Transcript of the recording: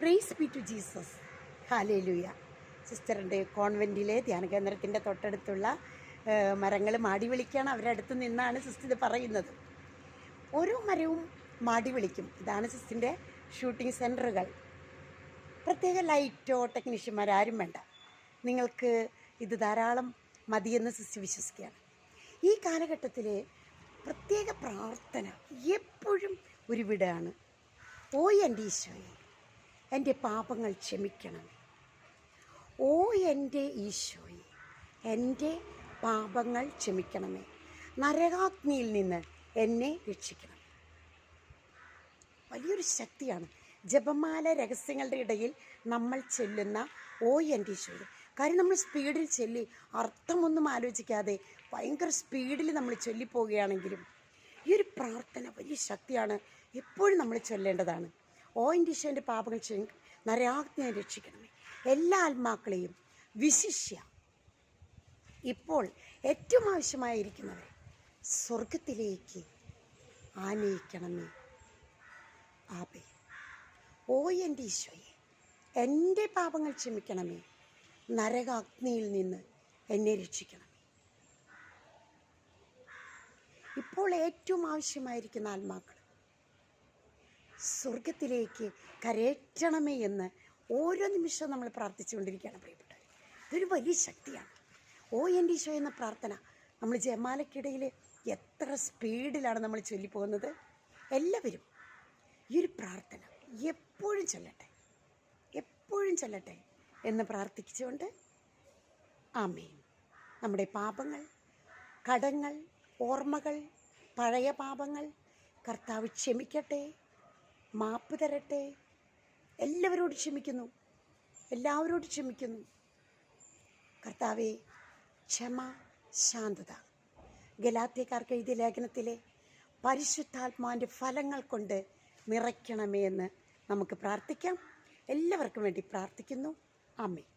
Price be to Jesus. Hallelujah. സിസ്റ്ററിൻ്റെ കോൺവെൻറ്റിലെ ധ്യാന കേന്ദ്രത്തിൻ്റെ തൊട്ടടുത്തുള്ള മരങ്ങൾ മാടി വിളിക്കുകയാണ്. അവരുടെ അടുത്ത് നിന്നാണ് സിസ്റ്റർ ഇത് പറയുന്നത്. ഓരോ മരവും മാടി വിളിക്കും. ഇതാണ് സിസ്റ്ററിൻ്റെ ഷൂട്ടിംഗ് സെൻറ്ററുകൾ. പ്രത്യേക ലൈറ്റോ ടെക്നീഷ്യന്മാരാരും വേണ്ട. നിങ്ങൾക്ക് ഇത് ധാരാളം മതിയെന്ന് സിസ്റ്റർ വിശ്വസിക്കുകയാണ്. ഈ കാലഘട്ടത്തിൽ പ്രത്യേക പ്രാർത്ഥന എപ്പോഴും ഉരുവിടാണ്. ഓ എൻ്റെ ഈശോയെ, എൻ്റെ പാപങ്ങൾ ക്ഷമിക്കണമേ. ഓ എൻ്റെ ഈശോയെ, എൻ്റെ പാപങ്ങൾ ക്ഷമിക്കണമേ. നരകാഗ്നിയിൽ നിന്ന് എന്നെ രക്ഷിക്കണം. വലിയൊരു ശക്തിയാണ് ജപമാല രഹസ്യങ്ങളുടെ ഇടയിൽ നമ്മൾ ചെല്ലുന്ന ഓ എൻ്റെ ഈശോയെ. കാര്യം നമ്മൾ സ്പീഡിൽ ചൊല്ലി അർത്ഥമൊന്നും ആലോചിക്കാതെ ഭയങ്കര സ്പീഡിൽ നമ്മൾ ചൊല്ലിപ്പോവുകയാണെങ്കിലും ഈ ഒരു പ്രാർത്ഥന വലിയ ശക്തിയാണ്. എപ്പോഴും നമ്മൾ ചൊല്ലേണ്ടതാണ്. ഓ എൻ്റെ ഈശോൻ്റെ പാപങ്ങൾ ക്ഷമിക്കണം, നരകാഗ്നിയെ രക്ഷിക്കണമേ. എല്ലാ ആത്മാക്കളെയും വിശിഷ്യ ഇപ്പോൾ ഏറ്റവും ആവശ്യമായിരിക്കുന്നവരെ സ്വർഗത്തിലേക്ക് ആനയിക്കണമേ. ആമേൻ. ഓ എൻ്റെ ഈശോയെ, എൻ്റെ പാപങ്ങൾ ക്ഷമിക്കണമേ, നരകാഗ്നിയിൽ നിന്ന് എന്നെ രക്ഷിക്കണമേ. ഇപ്പോൾ ഏറ്റവും ആവശ്യമായിരിക്കുന്ന ആത്മാക്കൾ സ്വർഗത്തിലേക്ക് കരയറ്റണമേ എന്ന് ഓരോ നിമിഷവും നമ്മൾ പ്രാർത്ഥിച്ചുകൊണ്ടിരിക്കുകയാണ് പ്രിയപ്പെട്ടവർ. ഇതൊരു വലിയ ശക്തിയാണ്. ഓ എൻ്റെ ഈശോ എന്ന പ്രാർത്ഥന നമ്മൾ ജപമാലയ്ക്കിടയിൽ എത്ര സ്പീഡിലാണ് നമ്മൾ ചൊല്ലിപ്പോകുന്നത്. എല്ലാവരും ഈ ഒരു പ്രാർത്ഥന എപ്പോഴും ചൊല്ലട്ടെ, എപ്പോഴും ചൊല്ലട്ടെ എന്ന് പ്രാർത്ഥിച്ചുകൊണ്ട് ആമേൻ. നമ്മുടെ പാപങ്ങൾ, കടങ്ങൾ, ഓർമ്മകൾ, പഴയ പാപങ്ങൾ കർത്താവ് ക്ഷമിക്കട്ടെ, മാപ്പ് തരട്ടെ. എല്ലാവരോടും ക്ഷമിക്കുന്നു, എല്ലാവരോടും ക്ഷമിക്കുന്നു. കർത്താവെ, ക്ഷമ, ശാന്തത. ഗലാത്യക്കാർക്ക് എഴുതിയ ലേഖനത്തിലെ പരിശുദ്ധാത്മാവിൻ്റെ ഫലങ്ങൾ കൊണ്ട് നിറയ്ക്കണമേ എന്ന് നമുക്ക് പ്രാർത്ഥിക്കാം. എല്ലാവർക്കും വേണ്ടി പ്രാർത്ഥിക്കുന്നു. ആമേൻ.